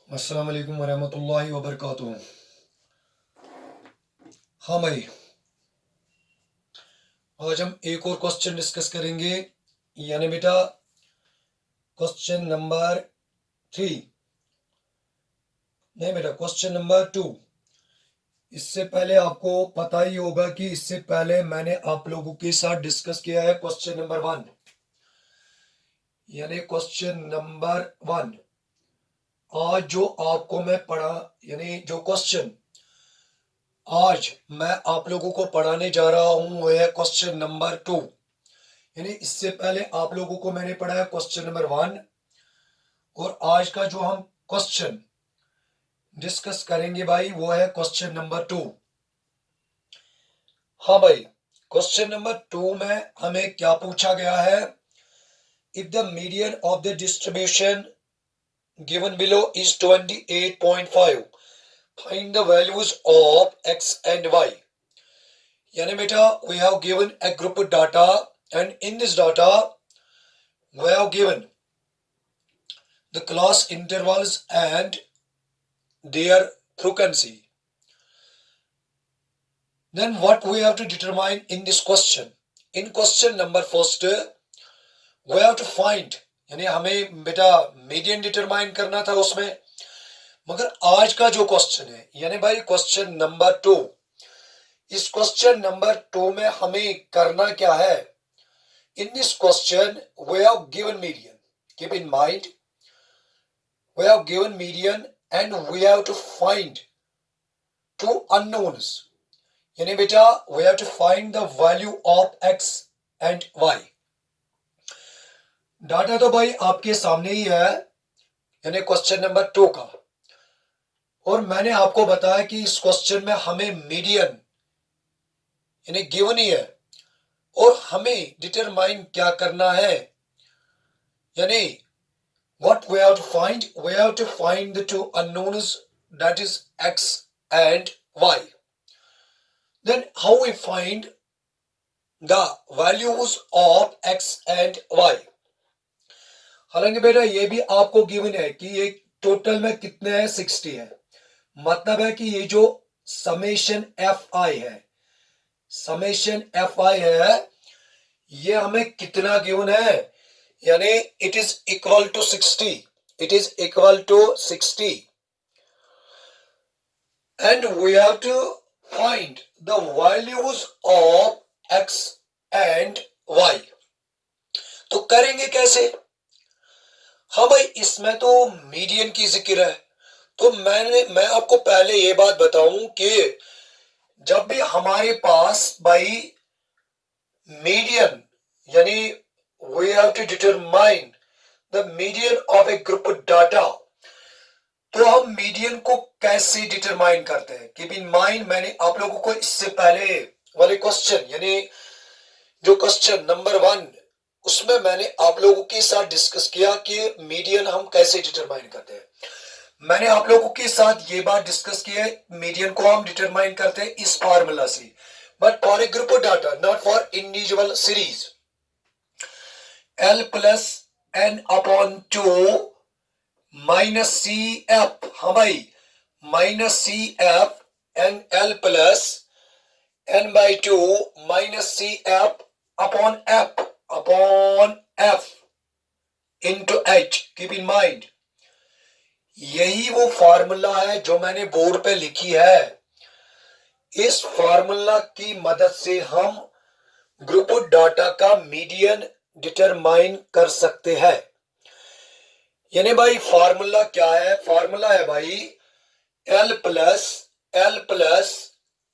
अस्सलाम वालेकुम वरहमतुल्लाहि वबरकातुहू। हाँ भाई, आज हम एक और क्वेश्चन डिस्कस करेंगे, यानी बेटा क्वेश्चन नंबर 3, नहीं बेटा क्वेश्चन नंबर 2। इससे पहले आपको पता ही होगा कि इससे पहले मैंने आप लोगों के साथ डिस्कस किया है क्वेश्चन नंबर 1, यानी क्वेश्चन नंबर 1। आज जो आपको मैं पढ़ा, यानी जो क्वेश्चन आज मैं आप लोगों को पढ़ाने जा रहा हूं वो है क्वेश्चन नंबर 2। यानी इससे पहले आप लोगों को मैंने पढ़ाया क्वेश्चन नंबर 1, और आज का जो हम क्वेश्चन डिस्कस करेंगे भाई वो है क्वेश्चन नंबर 2। हाँ भाई, क्वेश्चन नंबर 2 में हमें क्या पूछा गया है? If the median of the distribution given below is 28.5, find the values of x and y। यानी बेटा we have given a group of data, and in this data we have given the class intervals and their frequency. Then what we have to determine in this question? In question number first, we have to find, यानी हमें बेटा median determine करना था उसमें। मगर आज का जो क्वेश्चन है, यानी भाई क्वेश्चन नंबर 2, इस क्वेश्चन नंबर 2 में हमें करना क्या है? In this question we have given median. Keep in mind, we have given median and we have to find two unknowns. यानी बेटा we have to find the value of x and y. Data तो भाई आपके सामने ही है, यानी question number 2 का। और मैंने आपको बताया कि इस क्वेश्चन में हमें मीडियन यानी गिवन ही है, और हमें डिटरमाइन क्या करना है, यानी what we have to find, we have to find the two unknowns, that is x and y. Then how we find the values of x and y? हालांकि बेटा ये भी आपको गिवन है कि ये टोटल में कितने हैं, 60 है। मतलब है कि ये जो समेशन एफ आई है, समेशन एफ आई है, ये हमें कितना गिवन है, यानी it is equal to 60, it is equal to 60, and we have to find the values of x and y. तो करेंगे कैसे? हाँ भाई, इसमें तो मीडियन की जिक्र है, तो मैं आपको पहले ये बात बताऊं कि जब भी हमारे पास भाई मीडियन, यानी we have to determine the median of a group data, तो हम मीडियन को कैसे डिटरमाइन करते हैं? कीप इन माइंड, मैंने आप लोगों को इससे पहले वाले क्वेश्चन, यानी जो क्वेश्चन नंबर 1, उसमें मैंने आप लोगों के साथ डिस्कस किया कि मीडियन हम कैसे डिटरमाइन करते हैं। मैंने आप लोगों के साथ ये बात डिस्कस की है, मीडियन को हम डिटरमाइन करते हैं इस फार्मूला से, but for a group of data, not for individual series. L plus n upon 2 minus c f, हाँ भाई, minus c f n l plus n by 2 minus c f upon f into h. Keep in mind, यही वो formula है जो मैंने board पे लिखी है। इस फार्मूला की मदद से हम ग्रुप डाटा का मीडियन डिटरमाइन कर सकते हैं। यानी भाई फार्मूला क्या है? फार्मूला है भाई L plus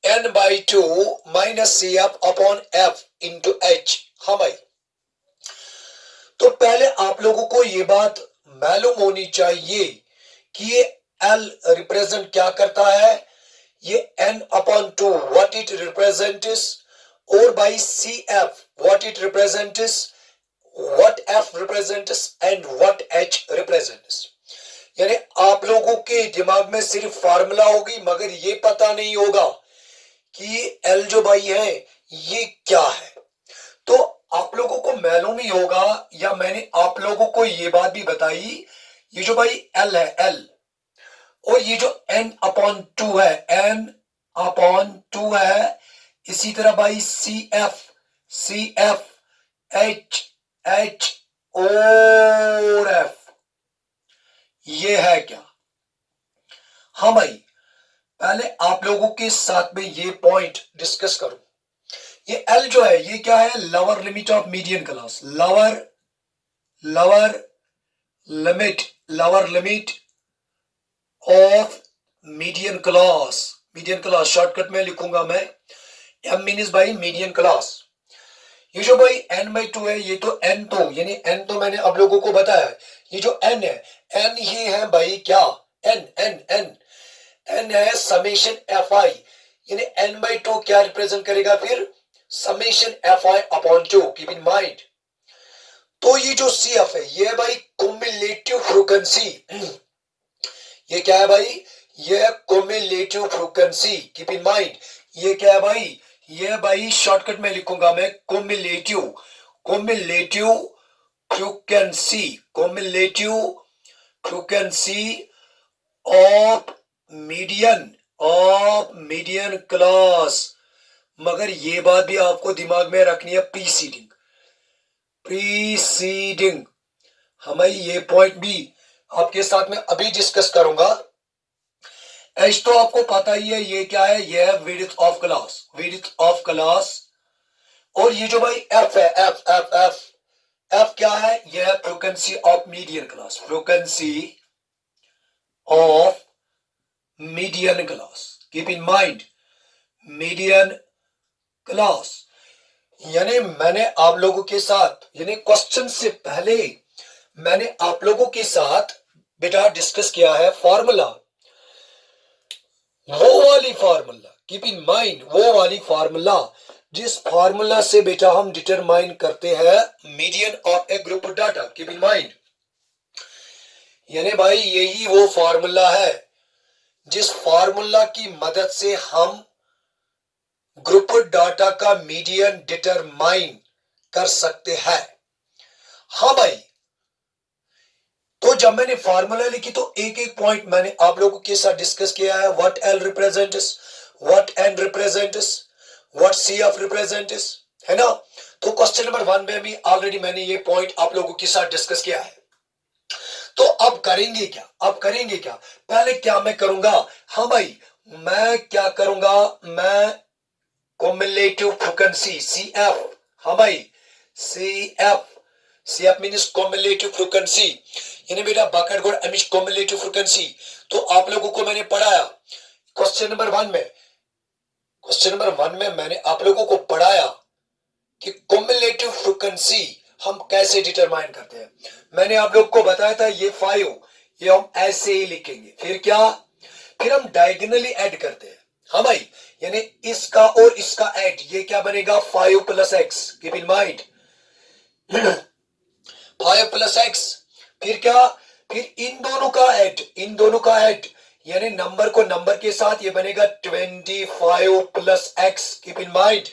n by 2 minus c f upon f into h. हाँ भाई, तो पहले आप लोगों को ये बात मालूम होनी चाहिए कि ये L रिप्रेजेंट क्या करता है, ये n upon 2 what it represents, और by C F what it represents, what f represents and what h represents। यानी आप लोगों के दिमाग में सिर्फ फार्मूला होगी, मगर ये पता नहीं होगा कि l जो भाई है ये क्या है। तो आप लोगों को मालूम ही होगा, या मैंने आप लोगों को ये बात भी बताई, ये जो भाई l है, l और ये जो n/2 है, n/2 है, इसी तरह भाई CF H और F, ये है क्या? हाँ भाई, पहले आप लोगों के साथ में ये पॉइंट डिस्कस करूं। ये L जो है ये क्या है? Lower limit of median class, lower limit of median class shortcut में लिखूंगा मैं, M मीन्स भाई मीडियन क्लास। ये जो भाई n/2 है, ये तो n तो यानी n तो मैंने आप लोगों को बताया, ये जो n है, n ये है भाई क्या? n है समेशन fi, यानी n/2 क्या रिप्रेजेंट करेगा फिर? Summation fi/2, keep in mind. तो ये जो CF है ये है भाई कुमुलेटिव फ्रीक्वेंसी। ये क्या है भाई? ये है cumulative frequency, keep in mind. ये क्या है भाई? ये भाई शॉर्टकट में लिखूंगा मैं, cumulative frequency of median class. मगर ये बात भी आपको दिमाग में रखनी है, प्रीसीडिंग। हमें ये पॉइंट भी आपके साथ में अभी डिस्कस करूंगा। एच तो आपको पता ही है, ये क्या है? ये है विड्थ ऑफ क्लास। और ये जो भाई एफ है, एफ क्या है? ये है frequency of median class, keep in mind, median class. यानी मैंने आप लोगों के साथ, यानी क्वेश्चन से पहले मैंने आप लोगों के साथ बेटा डिस्कस किया है फॉर्मूला, वो वाली फार्मूला, कीप इन माइंड, वो वाली फार्मूला जिस फार्मूला से बेटा हम डिटरमाइन करते हैं median of a group data, keep in mind. यानी भाई यही वो फार्मूला है जिस फार्मूला की मदद से हम ग्रुप डाटा का मीडियन डिटरमाइन कर सकते हैं। हाँ भाई, तो जब मैंने फार्मूला लिखी तो एक एक पॉइंट मैंने आप लोगों के साथ डिस्कस किया है। What L represents, what N represents, what CF represents, है ना। तो क्वेश्चन नंबर 1 में भी ऑलरेडी मैंने ये पॉइंट आप लोगों के साथ डिस्कस किया है। तो अब करेंगे क्या? पहले क्या मैं करूंगा? हाँ भाई, मैं क्या करूंगा? मैं कुमुलेटिव फ्रीक्वेंसी CF, हाँ भाई CF मीन्स कुमुलेटिव फ्रीक्वेंसी, यानी बेटा बकेट एमिश कुमुलेटिव फ्रीक्वेंसी। तो आप लोगों को मैंने पढ़ाया क्वेश्चन नंबर 1 में मैंने आप लोगों को पढ़ाया कि कुमुलेटिव फ्रीक्वेंसी हम कैसे डिटरमाइन करते हैं। मैंने आप लोग को बताया था ये 5, ये हम ऐसे ही लिखेंगे। फिर क्या? फिर हम डायगोनली ऐड करते हैं। हाँ भाई, यानी इसका और इसका ऐड, ये क्या बनेगा? 5 + x, keep in mind 5 + x। फिर क्या? फिर इन दोनों का ऐड, यानी नंबर को नंबर के साथ, ये बनेगा 25 + x, कीप इन माइंड।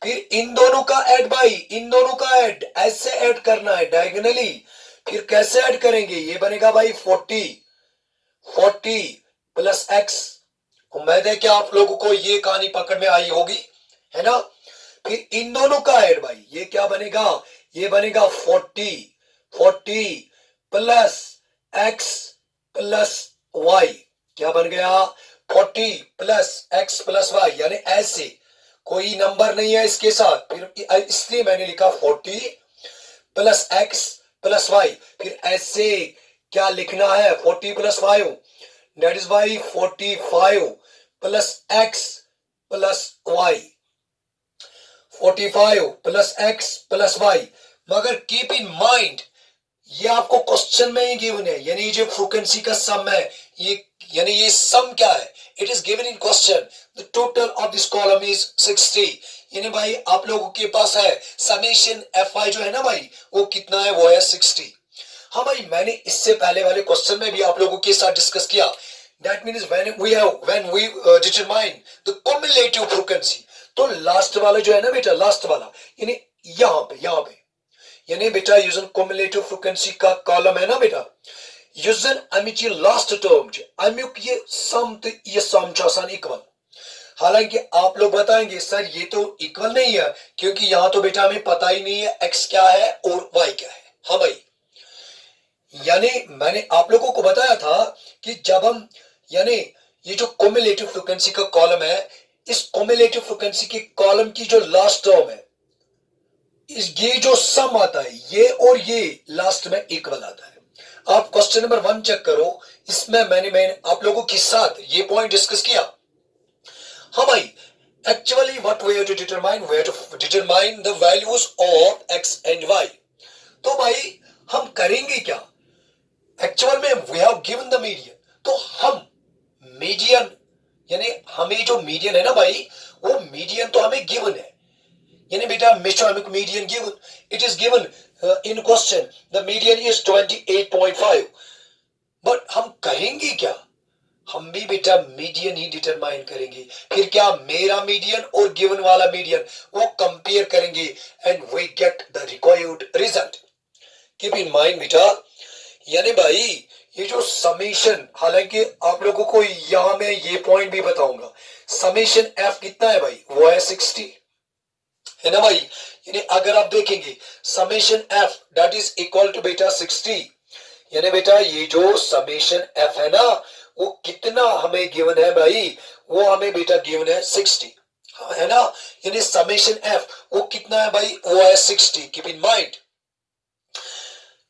फिर इन दोनों का ऐड भाई, इन दोनों का ऐड ऐसे ऐड करना है डायगोनली। फिर कैसे ऐड करेंगे? ये बनेगा भाई 40 + x। उम्मीद है कि आप लोगों को ये कहानी पकड़ में आई होगी, है ना। फिर इन दोनों का ऐड भाई, ये क्या बनेगा? ये बनेगा 40 + x + y। क्या बन गया? 40 + x + y, यानी ऐसे कोई नंबर नहीं है इसके साथ, फिर इसलिए मैंने लिखा 40 + x + y। फिर ऐसे क्या लिखना है? 40 + 5, that is why 45 + x + y, 45 + x + y। मगर कीप इन माइंड, ये आपको क्वेश्चन में ही गिवन है, यानी जो फ्रीक्वेंसी का सम है, ये यानी ये सम क्या है? It is given in question, the total of this column is 60। यानी भाई आप लोगों के पास है समेशन fi जो है ना भाई, वो कितना है? वो है 60। हाँ भाई, मैंने इससे पहले वाले क्वेश्चन में भी आप लोगों के साथ डिस्कस किया, that means when we determine the cumulative frequency। तो लास्ट वाला जो है ना बेटा, लास्ट वाला यानी यहाँ पे यानी बेटा यूजिंग cumulative frequency का कॉलम है ना बेटा, युजन अमिच ये लास्ट टर्म अमुक ये सम तो ये सम इक्वल। हालांकि आप लोग बताएंगे सर ये तो इक्वल नहीं है, क्योंकि यहां तो बेटा हमें पता ही नहीं है x क्या है और y क्या है। हाँ भाई, यानी मैंने आप लोगों को बताया था कि जब हम यानी ये जो कोमुलेटिव फ्रीक्वेंसी का कॉलम है, इस कोमुलेटिव फ्रीक्वेंसी के कॉलम की जो लास्ट टर्म है, ये जो सम आता है ये और ये लास्ट में इक्वल आता है। आप क्वेश्चन नंबर 1 चेक करो, इसमें मैंने आप लोगों के साथ ये पॉइंट डिस्कस किया। हाँ भाई, actually what we have to determine the values of x and y। तो भाई हम करेंगे क्या, एक्चुअल में we have given the median, तो हम मीडियन यानी हमें जो मीडियन है ना भाई, वो मीडियन तो हमें गिवन है। यानी बेटा median given, it is given in question the median is 28.5। But हम करेंगे क्या, हम भी बेटा मीडियन ही डिटरमाइन करेंगे। फिर क्या मेरा मीडियन और गिवन वाला मीडियन वो कंपेयर करेंगे and we get the required result. Keep in mind बेटा, यानी भाई ये जो समेशन, हालांकि आप लोगों को यहां मैं ये पॉइंट भी बताऊंगा, समेशन एफ कितना है भाई, वो है 60 है ना भाई। यानी अगर आप देखेंगे summation f that is equal to बेटा 60, यानी बेटा ये जो समेशन एफ है ना वो कितना हमें गिवन है भाई, वो हमें बेटा गिवन है 60 है ना। यानी समेशन एफ वो कितना है भाई, वो है 60। Keep in mind.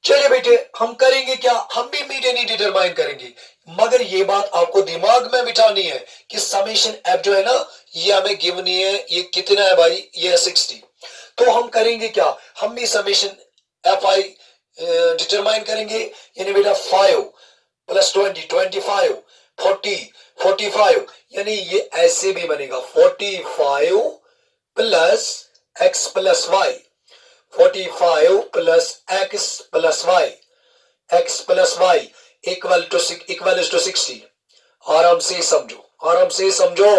चलिए बेटे हम करेंगे क्या, हम भी मीडियन ही डिटरमाइन करेंगे, मगर ये बात आपको दिमाग में बिठानी है कि समेशन एफ जो है ना ये हमें गिवन ही है, ये कितना है भाई, ये है 60। तो हम करेंगे क्या, हम भी समेशन एफ आई डिटरमाइन करेंगे। यानी बेटा 5 प्लस 20 25 40 45, यानी ये ऐसे भी बनेगा 45 plus x plus y, 45 plus x plus y, x plus y equal to 60। आराम से समझो, आराम से समझो,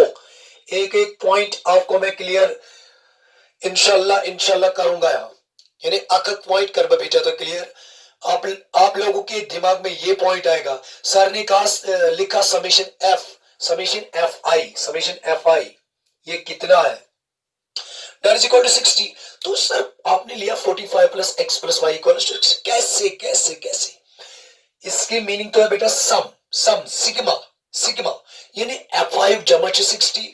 एक एक पॉइंट आपको मैं क्लियर इंशाल्लाह करूंगा यहाँ। यानी अक पॉइंट कर बेटा तो क्लियर आप लोगों के दिमाग में ये पॉइंट आएगा, सर ने कहा लिखा समेशन एफ आई ये कितना है, दैट इज इक्वल टू 60। तो सर आपने लिया 45 plus x plus y equal to, कैसे कैसे कैसे, इसकी मीनिंग तो है बेटा सम सिग्मा यानी एफ आई जमा 60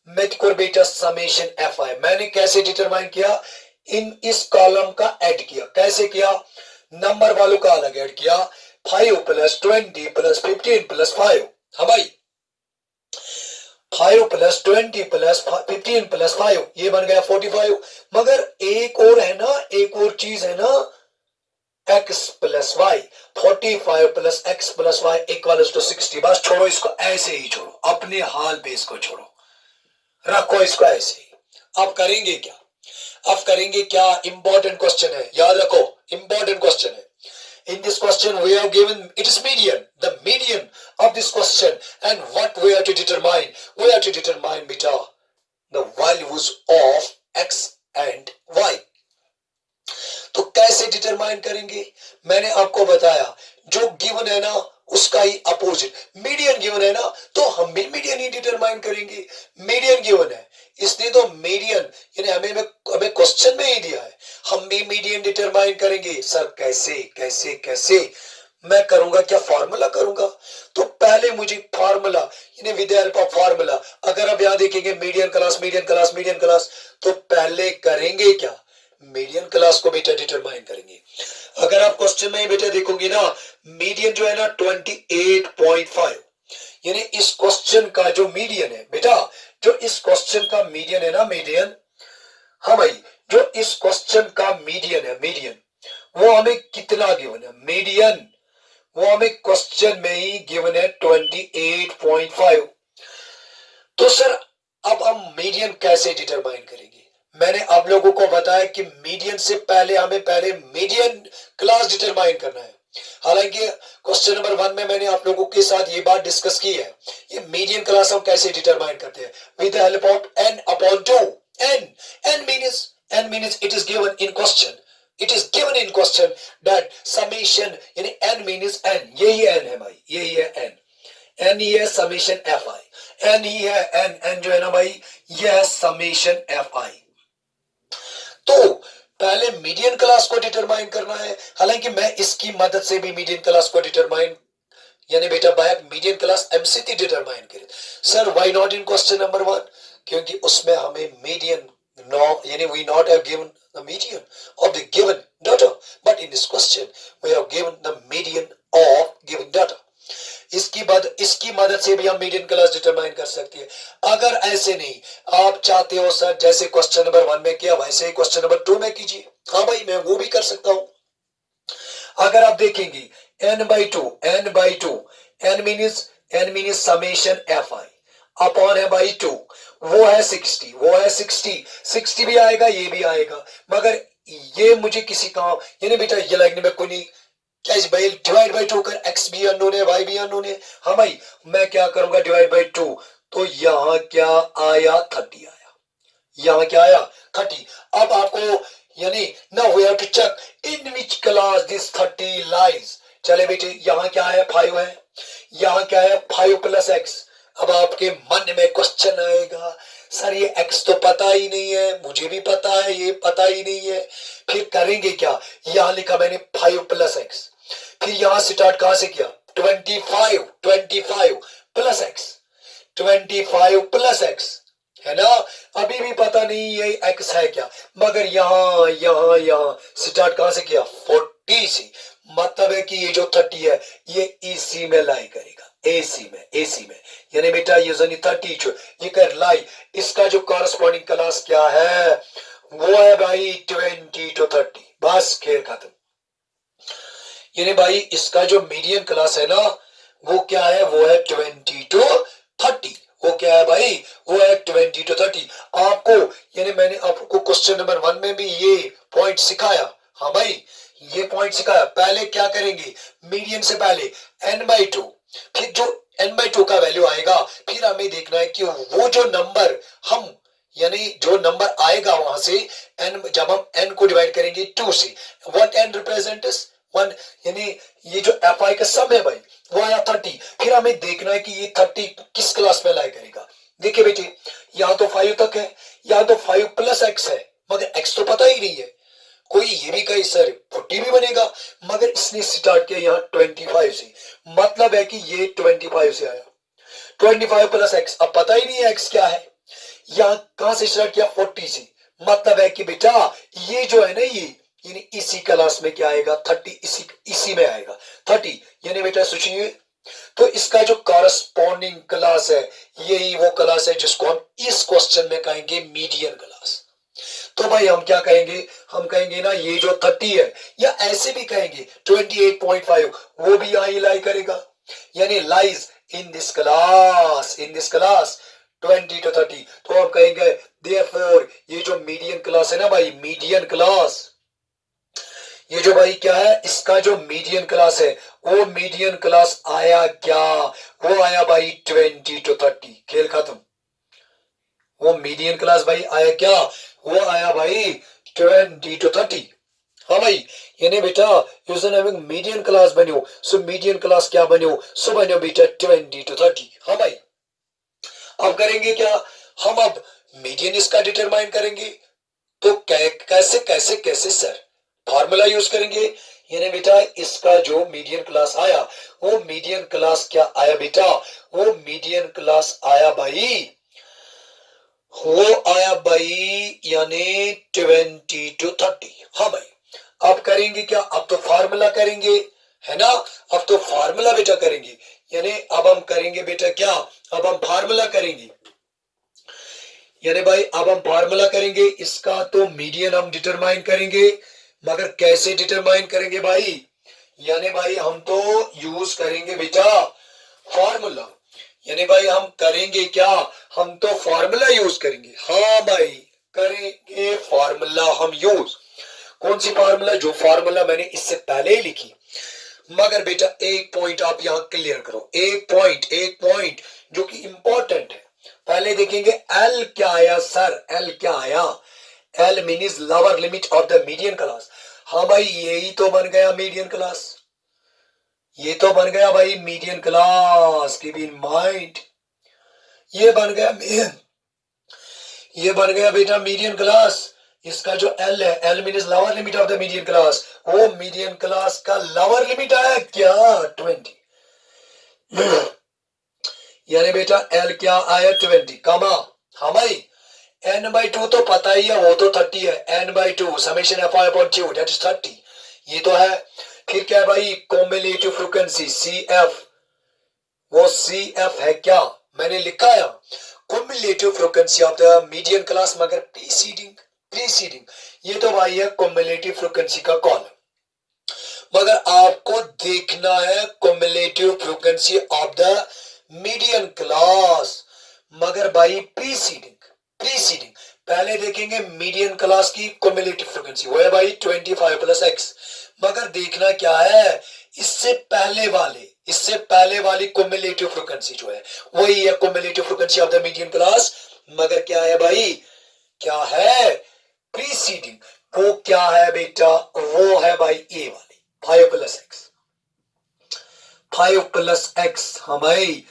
मेथ को बेटा समेशन एफ आई। मैंने कैसे डिटरमाइन किया, इस कॉलम का ऐड किया, कैसे किया, नंबर वालों का अलग ऐड किया, 5 प्लस 20 प्लस 15 प्लस 5। हाँ भाई 5 प्लस 20 प्लस 15 प्लस 5 ये बन गया 45। मगर एक और है ना, एक और चीज है ना, x plus y, 45 plus x plus y equal to 60। बस छोड़ो इसको, ऐसे ही छोड़ो, अपने हाल पे इसको छोड़ो, रखो इसको ऐसे ही। अब करेंगे क्या, अब करेंगे क्या, इंपॉर्टेंट क्वेश्चन है, याद रखो इंपॉर्टेंट क्वेश्चन है। In this question we have given it is median, the median of this question, and what we have to determine, we have to determine beta the values of x and y। तो कैसे determine करेंगे, मैंने आपको बताया जो given है ना उसका ही अपोजिट मीडियन गिवन है ना, तो हम भी मीडियन ही डिटरमाइन करेंगे। मीडियन गिवन है इसलिए तो मीडियन यानी हमें क्वेश्चन में ही दिया है, हम भी मीडियन डिटरमाइन करेंगे। सर कैसे कैसे कैसे, मैं करूंगा क्या, फार्मूला करूंगा। तो पहले मुझे फार्मूला यानी with the help of formula, अगर आप यहां देखेंगे median class median class median class, तो पहले करेंगे क्या, मीडियन क्लास को बेटा डिटरमाइन करेंगे। अगर आप क्वेश्चन में बेटा देखोगे ना, मीडियन जो है ना 28.5, यानी इस क्वेश्चन का जो मीडियन है बेटा, जो इस क्वेश्चन का मीडियन है ना, मीडियन, हाँ भाई जो इस क्वेश्चन का मीडियन है, मीडियन वो हमें कितना गिवन है, मीडियन वो हमें क्वेश्चन में ही गिवन है 28.5। तो सर अब हम मीडियन कैसे डिटरमाइन करेंगे, मैंने आप लोगों को बताया कि मीडियन से पहले हमें पहले मीडियन क्लास डिटरमाइन करना है। हालांकि क्वेश्चन नंबर 1 में मैंने आप लोगों के साथ ये बात डिस्कस की है, ये मीडियन क्लास हम कैसे डिटरमाइन करते हैं, with the help of n upon 2। n means it is given in question, it is given in question that summation यानी n मीन्स n, यही n है भाई, यही है n ही है समेशन एफ आई, n ही है n जो है ना भाई यह है समेशन एफ आई। तो पहले मीडियन क्लास को डिटरमाइन करना है, हालांकि मैं इसकी मदद से भी मीडियन क्लास को डिटरमाइन यानी बेटा by median class MCT determine करें। Sir why not in question number 1? क्योंकि उसमें हमें मीडियन नो यानी we not have given the median of the given data, but in this question we have given the median of given data. इसकी मदद से भी हम मीडियन क्लास डिटरमाइन कर सकते हैं। अगर ऐसे नहीं आप चाहते हो सर जैसे क्वेश्चन नंबर 1 में किया वैसे ही क्वेश्चन नंबर 2 में कीजिए, हाँ भाई मैं वो भी कर सकता हूं। अगर आप देखेंगे n by 2 n means summation f i upon है बाई 2, वो है 60 भी आएगा ये भी आएगा, मगर ये मुझे किसी काम यानी बेटा ये लगने में कोई नहीं, क्या इस भाई डिवाइड बाई 2 कर, x भी अननोन है y भी अननोन है, हाँ भाई मैं क्या करूंगा डिवाइड बाई 2, तो यहां क्या आया 30 आया, यहां क्या आया 30। अब आपको यानी now we have to check in which class this 30 lies. चले बेटे यहां क्या है 5 है, यहां क्या है 5 प्लस x। अब आपके मन में क्वेश्चन आएगा सर ये x तो पता ही नहीं है, मुझे भी पता है ये पता ही नहीं है, फिर करेंगे क्या? यहां लिखा मैंने 5 प्लस x, फिर यहां स्टार्ट कहां से किया 25 प्लस x, 25 प्लस x है ना, अभी भी पता नहीं ये x है क्या, मगर यहां स्टार्ट कहां से किया 40 से, मतलब है कि ये जो 30 है ये इसी में लाई करेगा, एसी में यानी बेटा ये 30 ये कर लाई, इसका जो कॉरेस्पॉन्डिंग क्लास क्या है वो है भाई 20 to 30, बस खेल खत्म। यानी भाई इसका जो मीडियन क्लास है ना वो क्या है, वो है 20 to 30, वो क्या है भाई वो है 20 to 30। आपको यानी मैंने आपको क्वेश्चन नंबर 1 में भी ये पॉइंट सिखाया, हाँ भाई ये पॉइंट सिखाया। पहले क्या करेंगे मीडियन से पहले n by 2, फिर जो n by 2 का वैल्यू आएगा फिर हमें देखना है कि वो जो नंबर हम यानी जो नंबर आएगा वहां से n, जब हम n को डिवाइड करेंगे 2 से, व्हाट n रिप्रेजेंट्स 1 यानी ये जो एफ आई का सम है भाई वो आया 30, फिर हमें देखना है कि ये 30 किस क्लास में लाई करेगा। देखिए बेटे यहाँ तो 5 तक है, यहाँ तो 5 प्लस x है, मगर x तो पता ही नहीं है। कोई ये भी कहे सर 40 भी बनेगा, मगर इसने स्टार्ट किया यहाँ 25 से, मतलब है कि ये 25 से आया, 25 प्लस x, अब पता ही नहीं है x क्या है। यहाँ कहां से स्टार्ट किया 40 से, मतलब है कि बेटा ये जो है ना ये यानी इसी क्लास में क्या आएगा 30, इसी में आएगा 30, यानी बेटा सोचिए तो इसका जो कॉरेस्पॉन्डिंग क्लास है यही वो क्लास है जिसको हम इस क्वेश्चन में कहेंगे मीडियन क्लास। तो भाई हम क्या कहेंगे, हम कहेंगे ना ये जो 30 है या ऐसे भी कहेंगे 28.5 वो भी यहां लाई करेगा, यानी lies in this class 20 to 30। तो हम कहेंगे देयरफॉर ये जो मीडियन क्लास है ना भाई मीडियन क्लास, ये जो भाई क्या है इसका जो मीडियन क्लास है वो मीडियन क्लास आया क्या, वो आया भाई 20 to 30, खेल खत्म। वो मीडियन क्लास भाई आया क्या, वो आया भाई 20 to 30। हाँ भाई यानी बेटा यूजर हैविंग मीडियन क्लास बनियो, सो मीडियन क्लास क्या बनियो, सो बनियो बेटा 20 to 30। हाँ भाई अब करेंगे क्या, हम अब मीडियन इसका डिटरमाइन करेंगे, तो कैसे कैसे कैसे सर फॉर्मूला यूज करेंगे, यानी बेटा इसका जो मीडियन क्लास आया वो मीडियन क्लास क्या आया बेटा, वो मीडियन क्लास आया भाई, वो आया भाई यानी 20 to 30। हाँ भाई अब करेंगे क्या, अब तो फार्मूला करेंगे है ना, अब तो फार्मूला बेटा करेंगे, यानी अब हम करेंगे बेटा क्या, अब हम फार्मूला करेंगे, यानी भाई अब हम फार्मूला करेंगे, इसका तो मीडियन हम डिटरमाइन करेंगे, मगर कैसे डिटरमाइन करेंगे भाई, यानी भाई हम तो यूज करेंगे बेटा फार्मूला, यानी भाई हम करेंगे क्या, हम तो फार्मूला यूज करेंगे। हाँ भाई करेंगे फार्मूला हम यूज, कौन सी फार्मूला, जो फार्मूला मैंने इससे पहले ही लिखी, मगर बेटा एक पॉइंट आप यहां क्लियर करो, एक पॉइंट जो कि इंपॉर्टेंट है। पहले देखेंगे एल क्या आया सर, एल क्या आया, L means lower limit of the median class. हाँ भाई, यही तो बन गया मीडियन क्लास। ये तो बन गया भाई median class, keep in mind. ये बन गया ये बन गया बेटा मीडियन क्लास। इसका जो एल है, L mean lower limit of the median class, वो मीडियन क्लास का लोअर लिमिट आया क्या 20। यानी बेटा एल क्या आया 20 कमा। हाँ भाई, एन बाई टू तो पता ही है, वो तो 30 है। N by two summation f i upon two that is 30, ये तो है। फिर क्या है भाई, कॉम्बिनेटिव फ्रीक्वेंसी सी एफ, वो सी एफ है क्या, मैंने लिखा है combinative frequency of the median class, मगर प्रीसीडिंग ये तो भाई है कॉम्बिनेटिव फ्रीक्वेंसी का कॉलम, मगर आपको देखना है combinative frequency of the median class, मगर भाई प्रीसीडिंग पहले देखेंगे मीडियन क्लास की कॉम्बिनेटिव फ्रीक्वेंसी, वो है भाई 25 प्लस एक्स, मगर देखना क्या है, इससे पहले वाली कॉम्बिनेटिव फ्रीक्वेंसी जो है वही है combinative frequency of the median class, मगर क्या है भाई, क्या है प्रीसीडिंग, वो क्या है बेटा, वो है भाई ए वाली 5 प्लस एक्स, 5 प्लस एक्स, हाँ भाई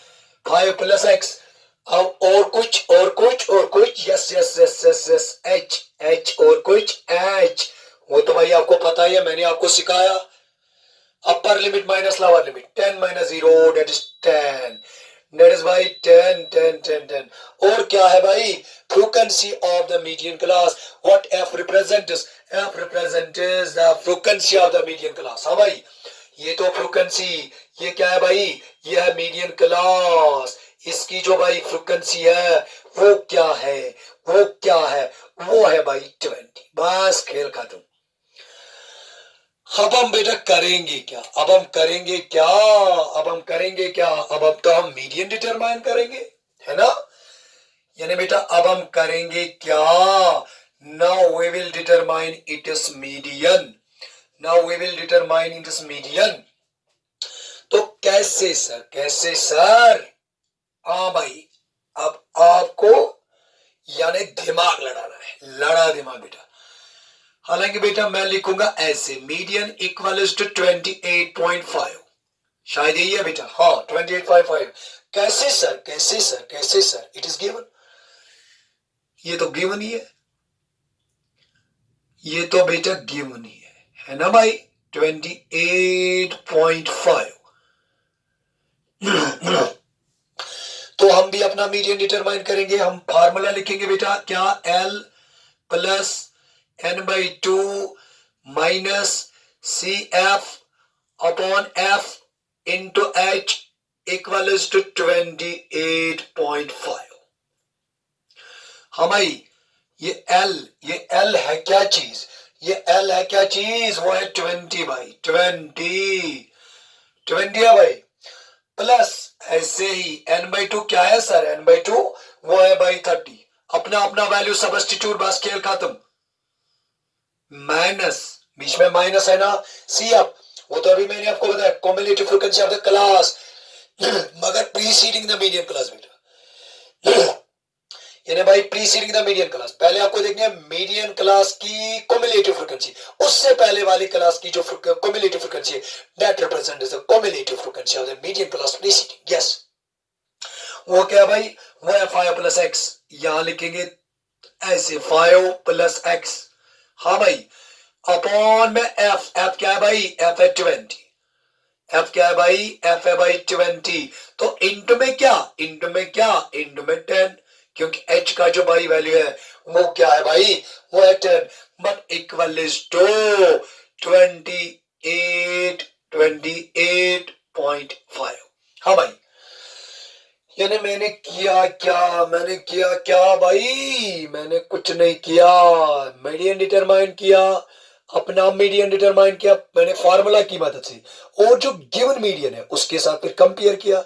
5 प्लस एक्स। अब और कुछ यस एच और कुछ एच, वो तो भाई आपको पता ही है, मैंने आपको सिखाया। Upper limit minus lower limit 10 minus 0 that is 10, that is भाई 10। और क्या है भाई, frequency of the median class, what F represents, F represents the frequency of the median class. हाँ भाई, ये तो फ्रीक्वेंसी, ये क्या है भाई, ये है मीडियन क्लास, इसकी जो भाई फ्रीक्वेंसी है वो क्या है, वो है भाई 20। बस खेल खत्म। अब हम बेटा करेंगे क्या, अब हम तो हम मीडियन डिटरमाइन करेंगे, है ना। यानी बेटा अब हम करेंगे क्या, now we will determine it is median, तो कैसे सर, हाँ भाई, अब आपको यानी दिमाग लड़ाना है, लड़ा दिमाग बेटा। हालांकि बेटा मैं लिखूंगा ऐसे, मीडियन इक्वल टू 28.5, शायद यही है बेटा, हाँ 28.5। कैसे सर, इट इज गिवन, ये तो गिवन ही है, ये तो बेटा गिवन ही है ना भाई 28.5। तो हम भी अपना मीडियन डिटरमाइन करेंगे, हम फार्मूला लिखेंगे बेटा क्या, l plus n by two minus c f upon f into h equal to 28.5। हाँ भाई, ये एल है क्या चीज, वो है 20 भाई, 20 है भाई, प्लस ऐसे ही एन बाई टू क्या है सर, एन बाई टू वो है भाई 30, अपना वैल्यू सब्स्टिट्यूट, बस खेल खत्म। माइनस, बीच में माइनस है ना, सी अप, वो तो अभी मैंने आपको बताया combinative frequency of the class, मगर प्रीसीडिंग द मीडियन क्लास बेटा, यानी भाई प्रीसीडिंग द मीडियन क्लास, पहले आपको देखना है मीडियन क्लास की कॉम्बिनेटिव फ्रीक्वेंसी, उससे पहले वाली क्लास की जो कॉम्बिनेटिव फ्रीक्वेंसी है that represents the combinative frequency of the median class preceding. Yes, वो क्या भाई, वो है 5 प्लस एक्स, यहां लिखेंगे ऐसे 5 प्लस एक्स, हाँ भाई, अपॉन में एफ क्या है भाई, एफ है 20, एफ क्या है भाई, एफ है भाई 20, तो इंटू में क्या, इंटू में 10, क्योंकि एच का जो भाई वैल्यू है वो क्या है भाई, वो है 10, बट इक्वल इज टू 28.5। हाँ भाई, यानी मैंने किया क्या भाई, मैंने कुछ नहीं किया, मीडियन डिटरमाइन किया, अपना मीडियन डिटरमाइन किया मैंने फार्मूला की मदद से, और जो गिवन मीडियन है उसके साथ फिर कंपेयर किया,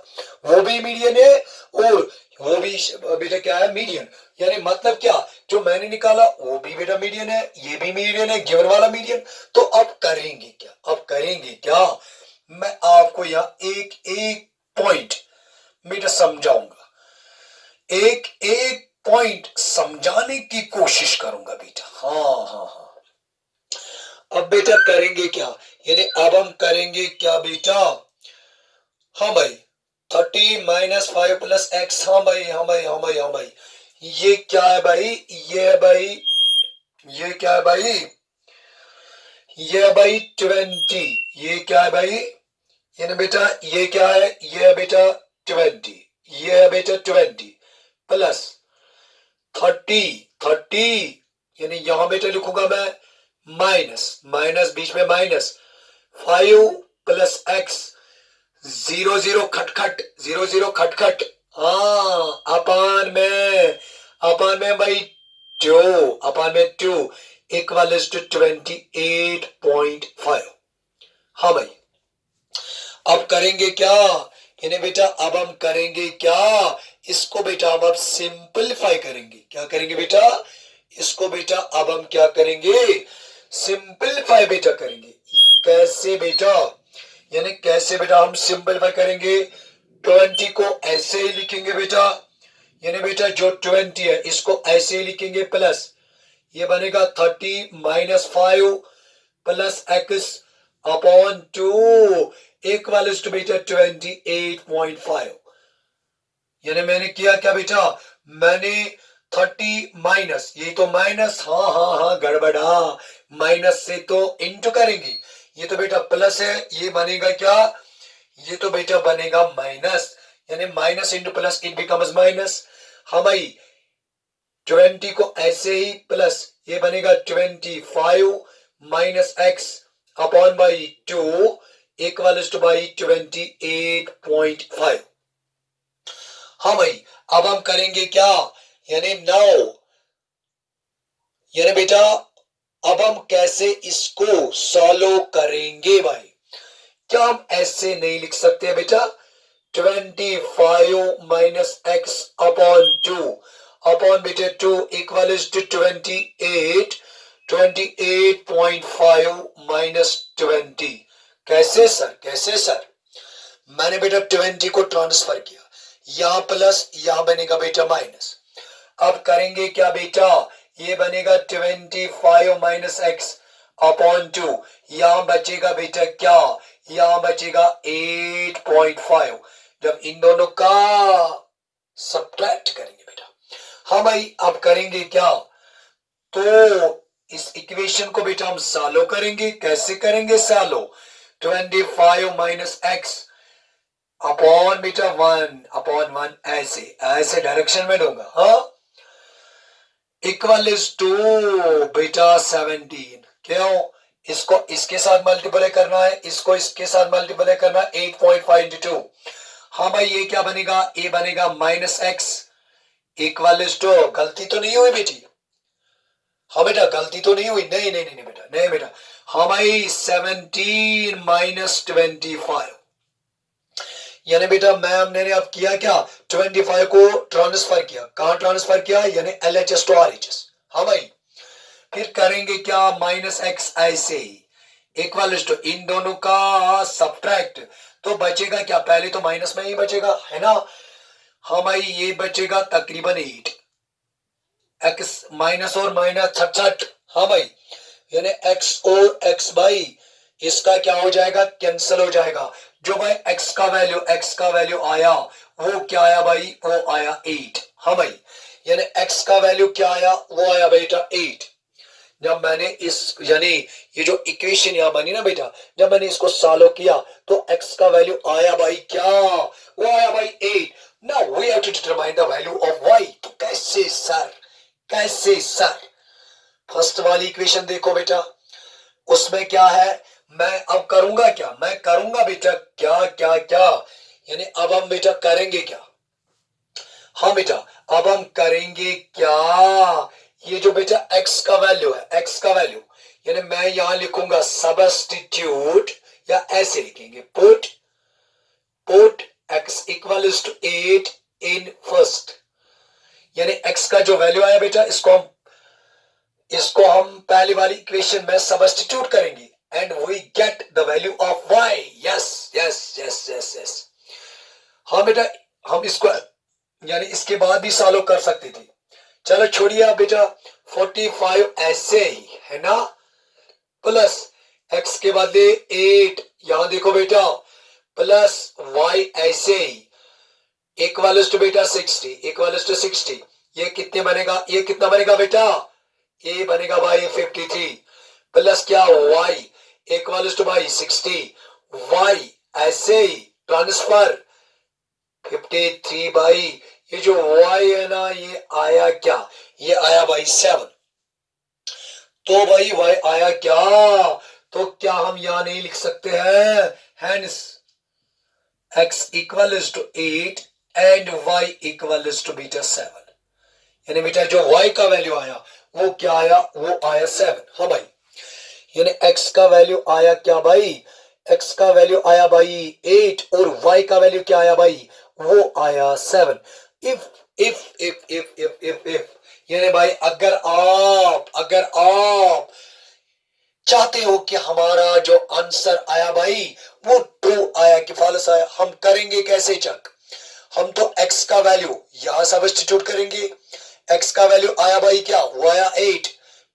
वो भी मीडियन है और वो भी बेटा क्या है, मीडियन, यानी मतलब क्या, जो मैंने निकाला वो भी बेटा मीडियन है, ये भी मीडियन है, गिवन वाला मीडियन। तो अब करेंगे क्या, मैं आपको यहाँ एक एक पॉइंट बेटा समझाऊंगा, एक एक पॉइंट समझाने की कोशिश करूंगा बेटा, हाँ। अब बेटा करेंगे क्या, यानी अब हम करेंगे क्या बेटा, हाँ भाई 30 माइनस 5 प्लस एक्स, हाँ भाई हाँ भाई हाँ भाई हाँ भाई, ये क्या है भाई, ये है भाई, ये क्या है भाई, ये है भाई 20, ये क्या है भाई, ये ना बेटा ये क्या है, ये है बेटा 20, ये है बेटा 20 प्लस 30, 30 यानी यहां बेटा लिखूंगा मैं माइनस, माइनस बीच में minus 5 plus x, zero zero खटखट, जीरो जीरो खटखट, हाँ अपान में भाई टू, अपान में टू इक्वल टू 28.5। हाँ भाई अब करेंगे क्या, इन्हें बेटा अब हम करेंगे क्या, इसको बेटा हम अब सिंपलीफाई करेंगे, क्या करेंगे बेटा, इसको बेटा अब हम क्या करेंगे, सिंपलीफाई बेटा करेंगे, कैसे बेटा, यानी कैसे बेटा हम सिंपलीफाई करेंगे, 20 को ऐसे ही लिखेंगे बेटा, यानी बेटा जो 20 है इसको ऐसे ही लिखेंगे प्लस, ये बनेगा 30 minus 5 plus x upon 2 equal to बेटा 28.5, यानी मैंने किया क्या बेटा, मैंने 30 माइनस, ये तो माइनस, हाँ हाँ हाँ गड़बड़ा, माइनस से तो इंटू करेंगे, ये तो बेटा प्लस है, ये बनेगा क्या, ये तो बेटा बनेगा माइनस, यानी minus into plus it becomes minus, हाँ भाई 20 को ऐसे ही प्लस, ये बनेगा 25 minus x upon by 2 equal two by 28.5। हाँ भाई अब हम करेंगे क्या, यानी नाउ, यानी बेटा अब हम कैसे इसको सॉल्व करेंगे भाई, क्या हम ऐसे नहीं लिख सकते बेटा, 25 माइनस एक्स अपॉन 2 अपॉन बेटा 2 इक्वल टू 28.5 माइनस 20, कैसे सर, कैसे सर, मैंने बेटा 20 को ट्रांसफर किया, यहां प्लस यहां बनेगा बेटा माइनस, अब करेंगे क्या बेटा, ये बनेगा 25 माइनस एक्स अपॉन 2, यहां बचेगा बेटा क्या, यहां बचेगा 8.5, जब इन दोनों का सब्ट्रैक्ट करेंगे बेटा, हाँ भाई अब करेंगे क्या, तो इस इक्वेशन को बेटा हम सॉल्व करेंगे, कैसे करेंगे सॉल्व, 25 माइनस एक्स अपॉन बेटा 1 अपॉन 1, ऐसे ऐसे डायरेक्शन में दूंगा, हाँ इक्वल टू बेटा 17, क्यों, इसको इसके साथ मल्टीप्लाई करना है, इसको इसके साथ मल्टीप्लाई करना है, 8.5 इंटू 2, हाँ भाई ये क्या बनेगा, ये बनेगा माइनस एक्स इक्वल टू, गलती तो नहीं हुई बेटी, हाँ बेटा गलती तो नहीं हुई, नहीं नहीं नहीं, नहीं बेटा, नहीं बेटा, हाँ भाई 17 माइनस 25, यानी बेटा मैम ने अब किया क्या, 25 को ट्रांसफर किया, कहां ट्रांसफर किया, यानी LHS टू RHS, हाँ भाई फिर करेंगे क्या, माइनस एक्स ऐसे ही इक्वल टू इन दोनों का सब्ट्रैक्ट, तो बचेगा क्या, पहले तो माइनस में ही बचेगा है ना, हाँ भाई ये बचेगा तकरीबन 8, एक्स माइनस और माइनस छट छट, हाँ भाई यानी एक्स और एक्स भाई इसका क्या हो जाएगा, कैंसिल हो जाएगा, जो भाई एक्स का वैल्यू आया वो क्या आया भाई, वो आया 8, हाँ भाई यानी एक्स का वैल्यू क्या आया, वो आया बेटा 8, जब मैंने इस यानी ये जो इक्वेशन यहां बनी ना बेटा, जब मैंने इसको सॉल्व किया तो x का वैल्यू आया भाई क्या, वो आया भाई 8, now we have to determine the value of y, तो कैसे सर, कैसे सर, फर्स्ट वाली इक्वेशन देखो बेटा, उसमें क्या है, मैं अब करूंगा क्या, मैं करूंगा बेटा क्या क्या क्या, यानी अब हम बेटा करेंगे क्या, हाँ बेटा अब हम करेंगे क्या, ये जो बेटा x का वैल्यू है, x का वैल्यू यानी मैं यहां लिखूंगा सबस्टिट्यूट, या ऐसे लिखेंगे put put x equals to 8 in first, यानी x का जो वैल्यू आया बेटा इसको हम पहली वाली इक्वेशन में सबस्टिट्यूट करेंगे and we get the value of y, yes yes yes yes yes, हाँ बेटा हम इसको यानी इसके बाद भी सॉल्व कर सकते थे, चलो छोड़िए आप बेटा 45 ऐसे ही है ना, प्लस x के बदले 8, यहां देखो बेटा, प्लस y ऐसे ही इक्वल्स टू बेटा 60, इक्वल्स टू 60। ये कितने बनेगा, ये कितना बनेगा बेटा, ये बनेगा भाई 53, प्लस क्या y इक्वल्स टू भाई 60, y ऐसे ही ट्रांसफर 53 भाई, ये जो y है ना ये आया क्या, ये आया भाई 7। तो भाई y आया क्या, तो क्या हम यहां नहीं लिख सकते हैं, hence x equals to 8 and y equals to बेटा 7, यानी बेटा जो y का वैल्यू आया वो क्या आया, वो आया 7। हाँ भाई, यानी x का वैल्यू आया क्या भाई, x का वैल्यू आया भाई 8 और y का वैल्यू क्या आया भाई, वो आया 7। इफ यानी भाई अगर आप चाहते हो कि हमारा जो आंसर आया भाई वो ट्रू आया कि फॉल्स आया, हम करेंगे कैसे चेक, हम तो x का वैल्यू यहां सब्स्टिट्यूट करेंगे, x का वैल्यू आया भाई क्या, वो आया 8,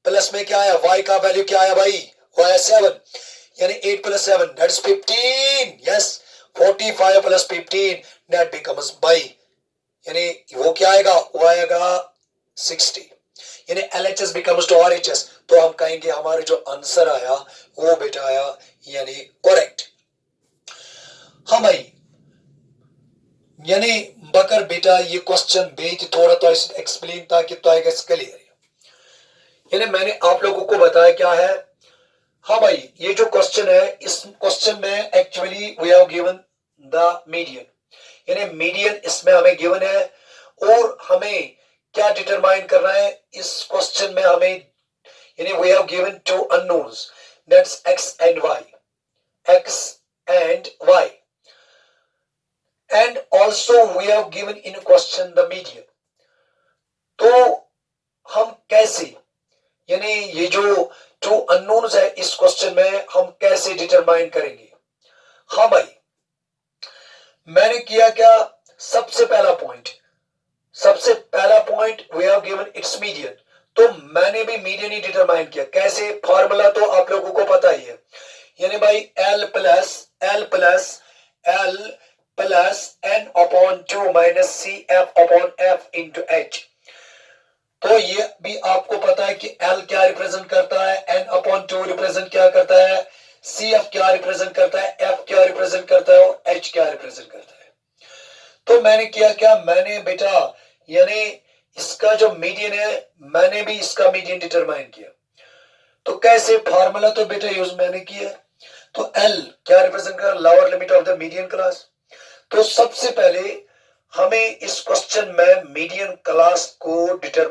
प्लस में क्या आया, y का वैल्यू क्या आया भाई, वो आया 7, यानी 8 plus 7 that's 15, yes 45 plus 15 that becomes भाई, यानी वो क्या आएगा, वो आएगा 60, यानी LHS बिकम्स टू RHS। तो हम कहेंगे हमारे जो आंसर आया वो बेटा आया यानी करेक्ट। हाँ भाई, यानी बकर बेटा ये क्वेश्चन बेच थोड़ा तो एक्सप्लेन था कि तो आएगा क्लियर, यानी मैंने आप लोगों को बताया क्या है। हाँ भाई, ये जो क्वेश्चन है इस क्वेश्चन में actually we have given the median, यानी मीडियन इसमें हमें गिवन है और हमें क्या डिटरमाइन करना है इस क्वेश्चन में हमें, यानी we have given two unknowns that's x and y and also we have given in question the median। तो हम कैसे, यानी ये जो टू अननोन्स है इस क्वेश्चन में हम कैसे डिटरमाइन करेंगे। हाँ भाई, मैंने किया क्या, सबसे पहला point we have given it's median, तो मैंने भी मीडियन ही डिटरमाइन किया। कैसे, फॉर्मूला तो आप लोगों को पता ही है, यानी भाई L plus n upon 2 minus CF upon F into H। तो ये भी आपको पता है कि L क्या रिप्रेजेंट करता है, n अपॉन 2 रिप्रेजेंट क्या करता है, CF क्या रिप्रेजेंट करता है, F क्या रिप्रेजेंट करता है और H क्या रिप्रेजेंट करता है। तो मैंने किया क्या, मैंने बेटा यानी इसका जो मीडियन है मैंने भी इसका मीडियन डिटरमाइन किया। तो कैसे, फार्मूला तो बेटा यूज मैंने किया, तो L क्या रिप्रेजेंट कर, lower limit of the median class. तो सबसे पहले हमें इस क्वेश्चन में मीडियन क्लास को डिटरमाइन